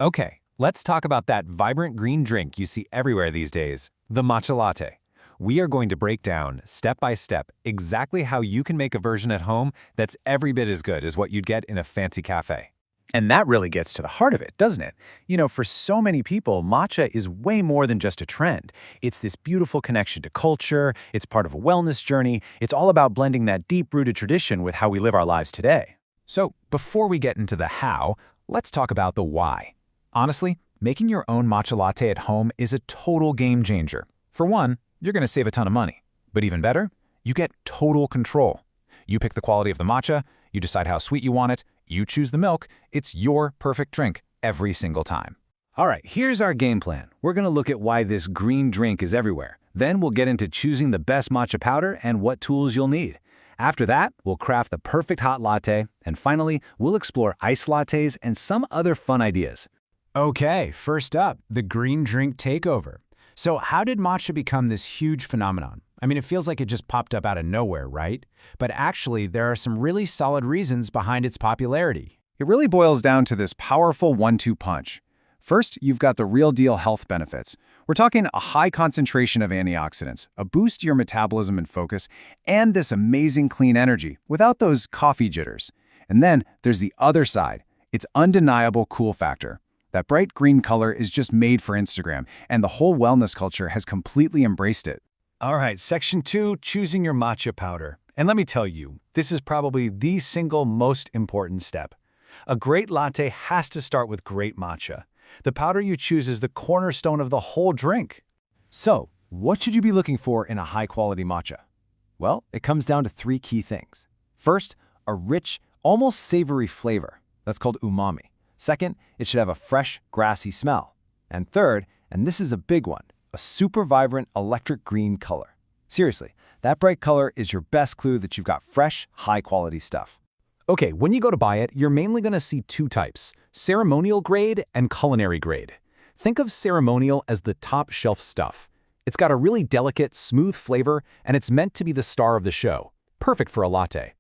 Okay, let's talk about that vibrant green drink you see everywhere these days, the matcha latte. We are going to break down, step by step, exactly how you can make a version at home that's every bit as good as what you'd get in a fancy cafe. And that really gets to the heart of it, doesn't it? For so many people, matcha is way more than just a trend. It's this beautiful connection to culture, it's part of a wellness journey, it's all about blending that deep-rooted tradition with how we live our lives today. So, before we get into the how, let's talk about the why. Honestly, making your own matcha latte at home is a total game changer. For one, you're going to save a ton of money. But even better, you get total control. You pick the quality of the matcha, you decide how sweet you want it, you choose the milk, it's your perfect drink every single time. All right, here's our game plan. We're going to look at why this green drink is everywhere. Then we'll get into choosing the best matcha powder and what tools you'll need. After that, we'll craft the perfect hot latte. And finally, we'll explore iced lattes and some other fun ideas. Okay, first up, the green drink takeover. So how did matcha become this huge phenomenon? I mean, it feels like it just popped up out of nowhere, right? But actually, there are some really solid reasons behind its popularity. It really boils down to this powerful 1-2 punch. First, you've got the real deal health benefits. We're talking a high concentration of antioxidants, a boost to your metabolism and focus, and this amazing clean energy without those coffee jitters. And then there's the other side, its undeniable cool factor. That bright green color is just made for Instagram, and the whole wellness culture has completely embraced it. All right, section 2, choosing your matcha powder. And let me tell you, this is probably the single most important step. A great latte has to start with great matcha. The powder you choose is the cornerstone of the whole drink. So, what should you be looking for in a high-quality matcha? Well, it comes down to 3 key things. First, a rich, almost savory flavor. That's called umami. Second, it should have a fresh, grassy smell. And third, and this is a big one, a super vibrant electric green color. Seriously, that bright color is your best clue that you've got fresh, high-quality stuff. Okay, when you go to buy it, you're mainly going to see 2 types, ceremonial grade and culinary grade. Think of ceremonial as the top shelf stuff. It's got a really delicate, smooth flavor, and it's meant to be the star of the show, perfect for a latte.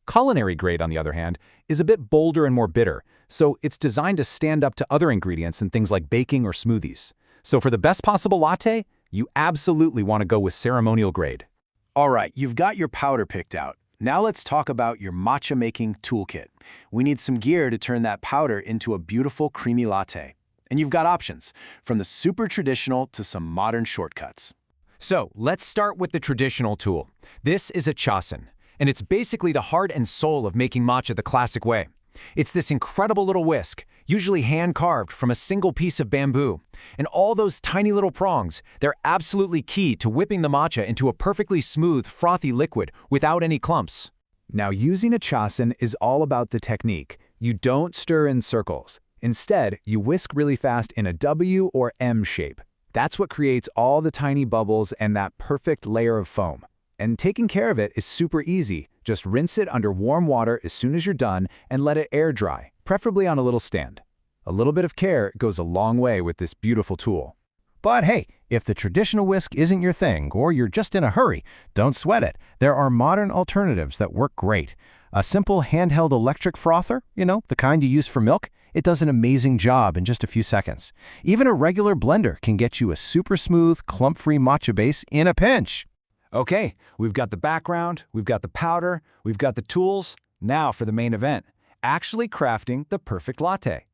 Culinary grade, on the other hand, is a bit bolder and more bitter, so it's designed to stand up to other ingredients in things like baking or smoothies. So for the best possible latte, you absolutely want to go with ceremonial grade. All right, you've got your powder picked out. Now let's talk about your matcha making toolkit. We need some gear to turn that powder into a beautiful creamy latte. And you've got options, from the super traditional to some modern shortcuts. So let's start with the traditional tool. This is a Chasen, and it's basically the heart and soul of making matcha the classic way. It's this incredible little whisk, usually hand-carved from a single piece of bamboo. And all those tiny little prongs, they're absolutely key to whipping the matcha into a perfectly smooth, frothy liquid without any clumps. Now, using a Chasen is all about the technique. You don't stir in circles. Instead, you whisk really fast in a W or M shape. That's what creates all the tiny bubbles and that perfect layer of foam. And taking care of it is super easy. Just rinse it under warm water as soon as you're done and let it air dry, preferably on a little stand. A little bit of care goes a long way with this beautiful tool. But hey, if the traditional whisk isn't your thing or you're just in a hurry, don't sweat it. There are modern alternatives that work great. A simple handheld electric frother, the kind you use for milk, it does an amazing job in just a few seconds. Even a regular blender can get you a super smooth, clump-free matcha base in a pinch. Okay, we've got the background, we've got the powder, we've got the tools. Now for the main event, actually crafting the perfect latte.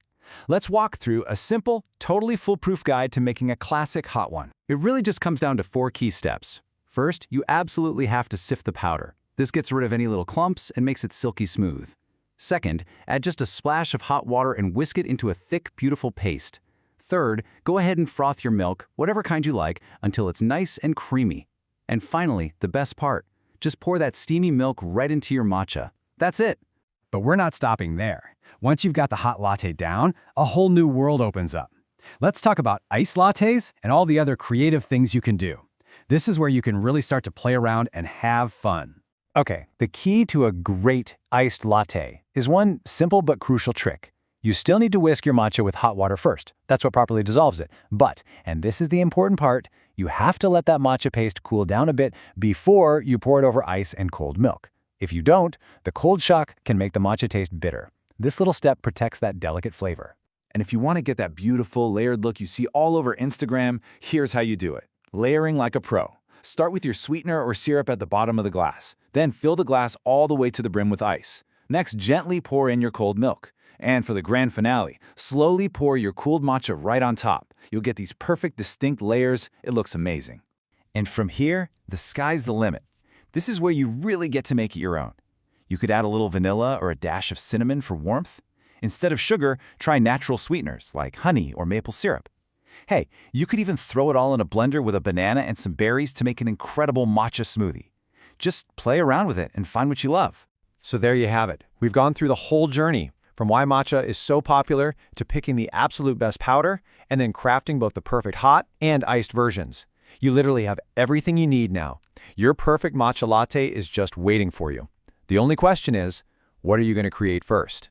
Let's walk through a simple, totally foolproof guide to making a classic hot one. It really just comes down to 4 key steps. First, you absolutely have to sift the powder. This gets rid of any little clumps and makes it silky smooth. Second, add just a splash of hot water and whisk it into a thick, beautiful paste. Third, go ahead and froth your milk, whatever kind you like, until it's nice and creamy. And finally, the best part, just pour that steamy milk right into your matcha. That's it. But we're not stopping there. Once you've got the hot latte down, a whole new world opens up. Let's talk about iced lattes and all the other creative things you can do. This is where you can really start to play around and have fun. Okay, the key to a great iced latte is one simple but crucial trick. You still need to whisk your matcha with hot water first. That's what properly dissolves it. But, and this is the important part, you have to let that matcha paste cool down a bit before you pour it over ice and cold milk. If you don't, the cold shock can make the matcha taste bitter. This little step protects that delicate flavor. And if you want to get that beautiful, layered look you see all over Instagram, here's how you do it. Layering like a pro. Start with your sweetener or syrup at the bottom of the glass. Then fill the glass all the way to the brim with ice. Next, gently pour in your cold milk. And for the grand finale, slowly pour your cooled matcha right on top. You'll get these perfect, distinct layers. It looks amazing. And from here, the sky's the limit. This is where you really get to make it your own. You could add a little vanilla or a dash of cinnamon for warmth. Instead of sugar, try natural sweeteners like honey or maple syrup. Hey, you could even throw it all in a blender with a banana and some berries to make an incredible matcha smoothie. Just play around with it and find what you love. So there you have it. We've gone through the whole journey, from why matcha is so popular to picking the absolute best powder and then crafting both the perfect hot and iced versions. You literally have everything you need now. Your perfect matcha latte is just waiting for you. The only question is, what are you going to create first?